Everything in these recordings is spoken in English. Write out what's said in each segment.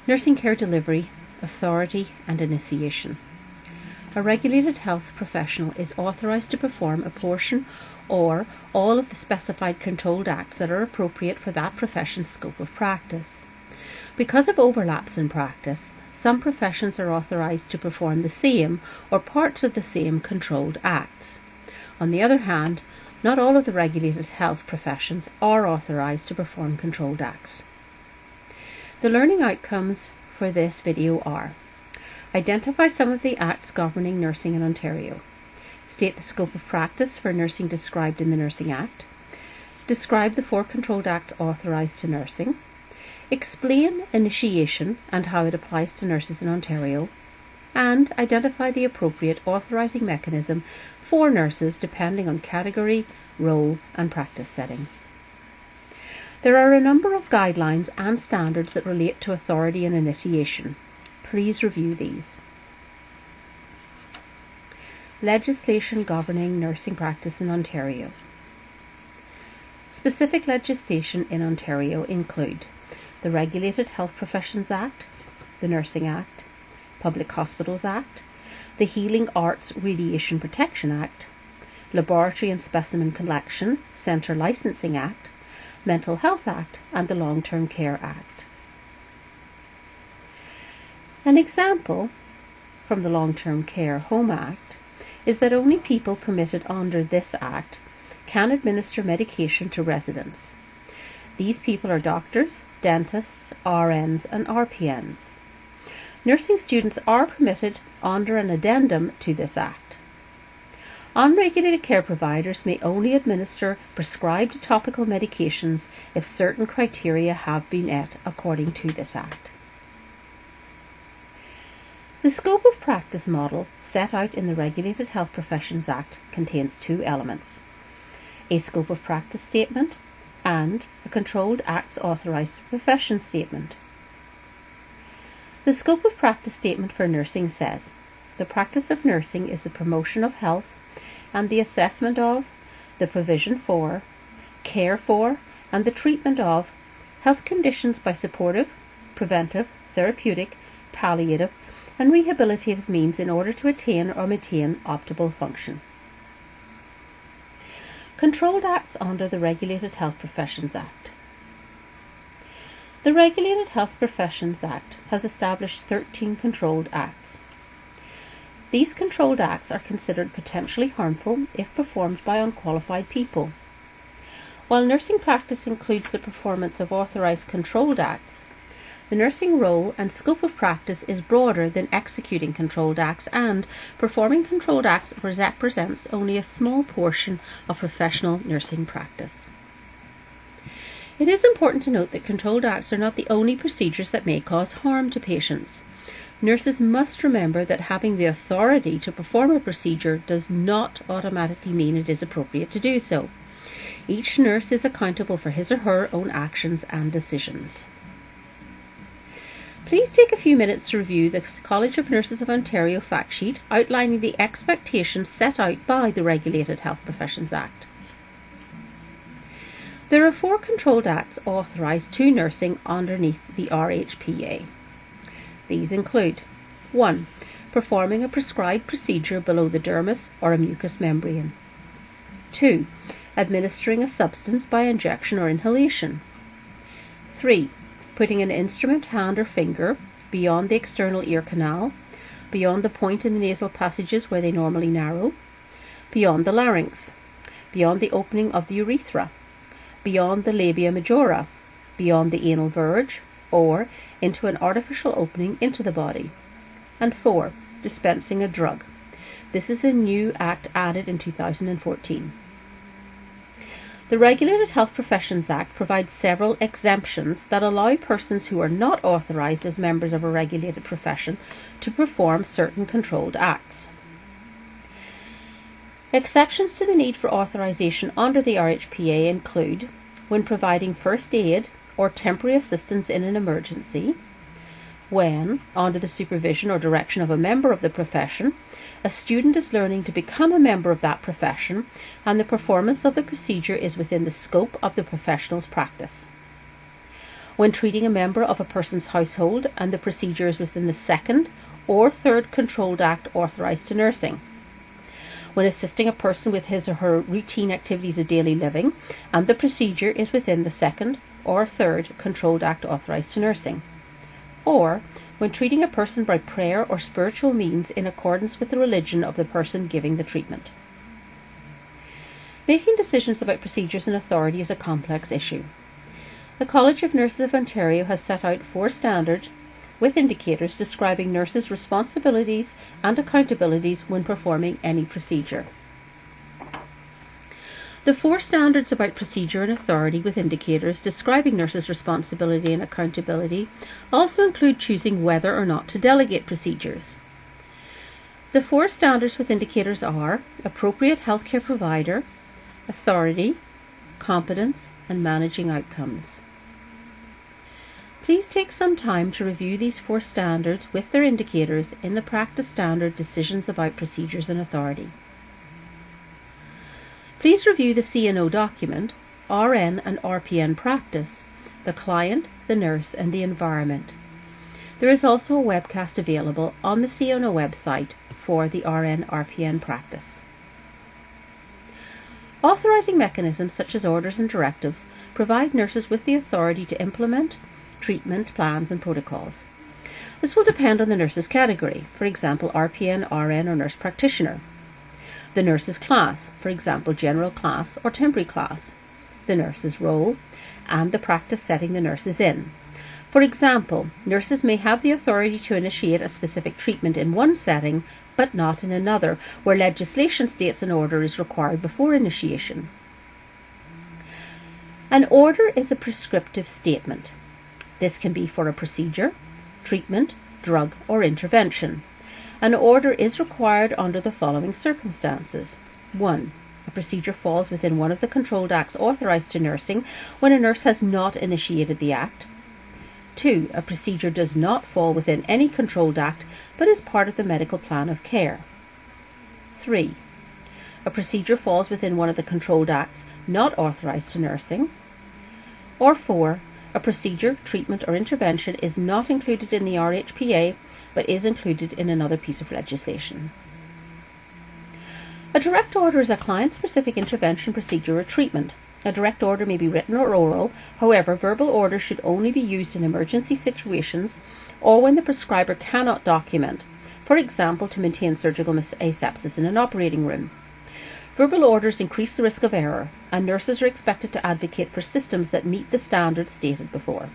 Nursing care delivery, authority and initiation. A regulated health professional is authorised to perform a portion or all of the specified controlled acts that are appropriate for that profession's scope of practice. Because of overlaps in practice, some professions are authorised to perform the same or parts of the same controlled acts. On the other hand, not all of the regulated health professions are authorised to perform controlled acts. The learning outcomes for this video are: identify some of the acts governing nursing in Ontario. State the scope of practice for nursing described in the Nursing Act. Describe the 4 controlled acts authorised to nursing. Explain initiation and how it applies to nurses in Ontario. And identify the appropriate authorising mechanism for nurses depending on category, role and practice setting. There are a number of guidelines and standards that relate to authority and initiation. Please review these. Legislation governing nursing practice in Ontario. Specific legislation in Ontario include the Regulated Health Professions Act, the Nursing Act, Public Hospitals Act, the Healing Arts Radiation Protection Act, Laboratory and Specimen Collection Centre Licensing Act, Mental Health Act and the Long-Term Care Act. An example from the Long-Term Care Home Act is that only people permitted under this Act can administer medication to residents. These people are doctors, dentists, RNs and RPNs. Nursing students are permitted under an addendum to this Act. Unregulated care providers may only administer prescribed topical medications if certain criteria have been met according to this Act. The scope of practice model set out in the Regulated Health Professions Act contains 2 elements: a scope of practice statement and a controlled acts authorised profession statement. The scope of practice statement for nursing says, the practice of nursing is the promotion of health and the assessment of, the provision for, care for and the treatment of health conditions by supportive, preventive, therapeutic, palliative and rehabilitative means in order to attain or maintain optimal function. Controlled acts under the Regulated Health Professions Act. The Regulated Health Professions Act has established 13 controlled acts. These controlled acts are considered potentially harmful if performed by unqualified people. While nursing practice includes the performance of authorised controlled acts, the nursing role and scope of practice is broader than executing controlled acts, and performing controlled acts represents only a small portion of professional nursing practice. It is important to note that controlled acts are not the only procedures that may cause harm to patients. Nurses must remember that having the authority to perform a procedure does not automatically mean it is appropriate to do so. Each nurse is accountable for his or her own actions and decisions. Please take a few minutes to review the College of Nurses of Ontario fact sheet outlining the expectations set out by the Regulated Health Professions Act. There are 4 controlled acts authorised to nursing underneath the RHPA. These include 1. Performing a prescribed procedure below the dermis or a mucous membrane. 2. Administering a substance by injection or inhalation. 3. Putting an instrument, hand or finger beyond the external ear canal, beyond the point in the nasal passages where they normally narrow, beyond the larynx, beyond the opening of the urethra, beyond the labia majora, beyond the anal verge, or into an artificial opening into the body. And 4. Dispensing a drug. This is a new act added in 2014. The Regulated Health Professions Act provides several exemptions that allow persons who are not authorised as members of a regulated profession to perform certain controlled acts. Exceptions to the need for authorisation under the RHPA include when providing first aid or temporary assistance in an emergency, when, under the supervision or direction of a member of the profession, a student is learning to become a member of that profession and the performance of the procedure is within the scope of the professional's practice, when treating a member of a person's household and the procedure is within the second or third controlled act authorised to nursing, when assisting a person with his or her routine activities of daily living and the procedure is within the second or third controlled act authorised to nursing, or when treating a person by prayer or spiritual means in accordance with the religion of the person giving the treatment. Making decisions about procedures and authority is a complex issue. The College of Nurses of Ontario has set out 4 standards with indicators describing nurses' responsibilities and accountabilities when performing any procedure. The 4 standards about procedure and authority with indicators describing nurses' responsibility and accountability also include choosing whether or not to delegate procedures. The 4 standards with indicators are appropriate healthcare provider, authority, competence, and managing outcomes. Please take some time to review these 4 standards with their indicators in the practice standard Decisions about Procedures and Authority. Please review the C&O document, RN and RPN practice, the client, the nurse, and the environment. There is also a webcast available on the C&O website for the RN-RPN practice. Authorising mechanisms such as orders and directives provide nurses with the authority to implement treatment plans and protocols. This will depend on the nurse's category, for example RPN, RN or nurse practitioner, the nurse's class, for example general class or temporary class, the nurse's role, and the practice setting the nurse is in. For example, nurses may have the authority to initiate a specific treatment in one setting but not in another, where legislation states an order is required before initiation. An order is a prescriptive statement. This can be for a procedure, treatment, drug, or intervention. An order is required under the following circumstances. 1. A procedure falls within one of the controlled acts authorised to nursing when a nurse has not initiated the act. 2. A procedure does not fall within any controlled act but is part of the medical plan of care. 3. A procedure falls within one of the controlled acts not authorised to nursing. Or 4. A procedure, treatment or intervention is not included in the RHPA but is included in another piece of legislation. A direct order is a client-specific intervention, procedure or treatment. A direct order may be written or oral. However, verbal orders should only be used in emergency situations or when the prescriber cannot document, for example to maintain surgical asepsis in an operating room. Verbal orders increase the risk of error, and nurses are expected to advocate for systems that meet the standards stated before.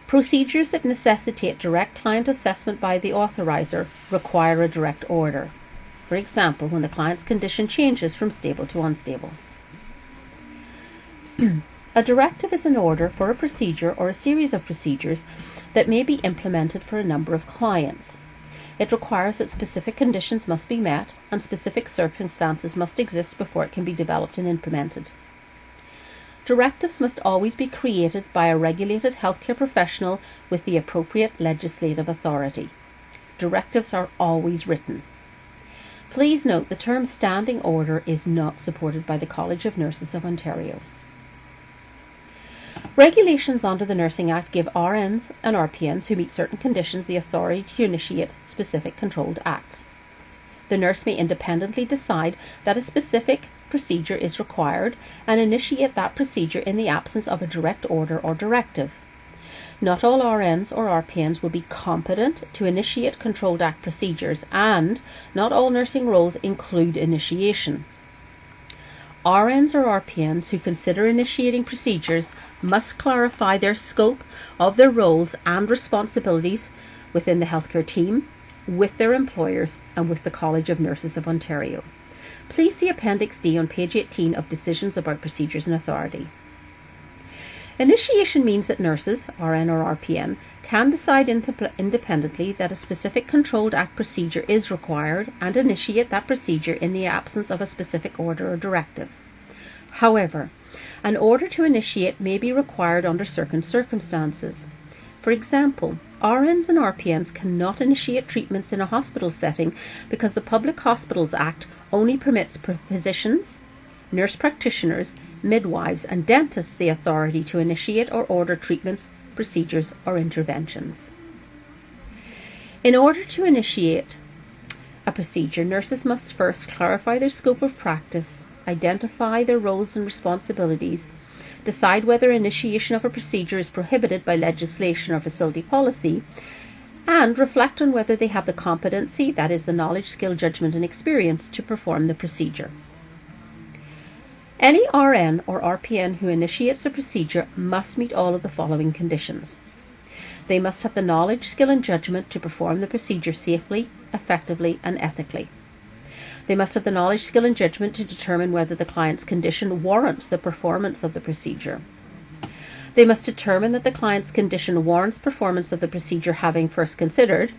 Procedures that necessitate direct client assessment by the authorizer require a direct order. For example, when the client's condition changes from stable to unstable. A directive is an order for a procedure or a series of procedures that may be implemented for a number of clients. It requires that specific conditions must be met and specific circumstances must exist before it can be developed and implemented. Directives must always be created by a regulated healthcare professional with the appropriate legislative authority. Directives are always written. Please note the term standing order is not supported by the College of Nurses of Ontario. Regulations under the Nursing Act give RNs and RPNs who meet certain conditions the authority to initiate specific controlled acts. The nurse may independently decide that a specific procedure is required and initiate that procedure in the absence of a direct order or directive. Not all RNs or RPNs will be competent to initiate controlled act procedures, and not all nursing roles include initiation. RNs or RPNs who consider initiating procedures must clarify their scope of their roles and responsibilities within the healthcare team, with their employers, and with the College of Nurses of Ontario. Please see Appendix D on page 18 of Decisions about Procedures and Authority. Initiation means that nurses, RN or RPN, can decide independently that a specific controlled act procedure is required and initiate that procedure in the absence of a specific order or directive. However, an order to initiate may be required under certain circumstances. For example, RNs and RPNs cannot initiate treatments in a hospital setting because the Public Hospitals Act only permits physicians, nurse practitioners, midwives, and dentists the authority to initiate or order treatments, procedures, or interventions. In order to initiate a procedure, nurses must first clarify their scope of practice, identify their roles and responsibilities, decide whether initiation of a procedure is prohibited by legislation or facility policy, and reflect on whether they have the competency, that is, the knowledge, skill, judgment, and experience, to perform the procedure. Any RN or RPN who initiates a procedure must meet all of the following conditions. They must have the knowledge, skill, and judgment to perform the procedure safely, effectively, and ethically. They must have the knowledge, skill, and judgment to determine whether the client's condition warrants the performance of the procedure. They must determine that the client's condition warrants performance of the procedure, having first considered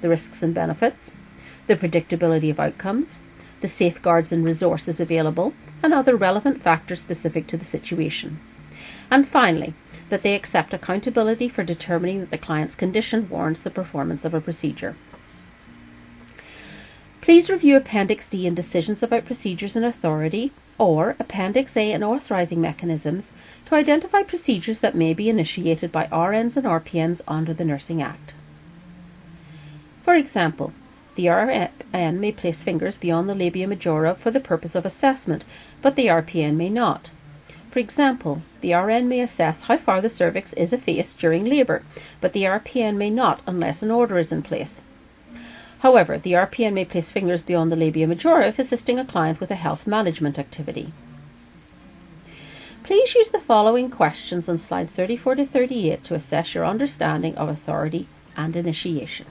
the risks and benefits, the predictability of outcomes, the safeguards and resources available, and other relevant factors specific to the situation. And finally, that they accept accountability for determining that the client's condition warrants the performance of a procedure. Please review Appendix D in Decisions about Procedures and Authority, or Appendix A in Authorizing Mechanisms, to identify procedures that may be initiated by RNs and RPNs under the Nursing Act. For example, the RN may place fingers beyond the labia majora for the purpose of assessment, but the RPN may not. For example, the RN may assess how far the cervix is effaced during labour, but the RPN may not unless an order is in place. However, the RPN may place fingers beyond the labia majora if assisting a client with a health management activity. Please use the following questions on slides 34 to 38 to assess your understanding of authority and initiation.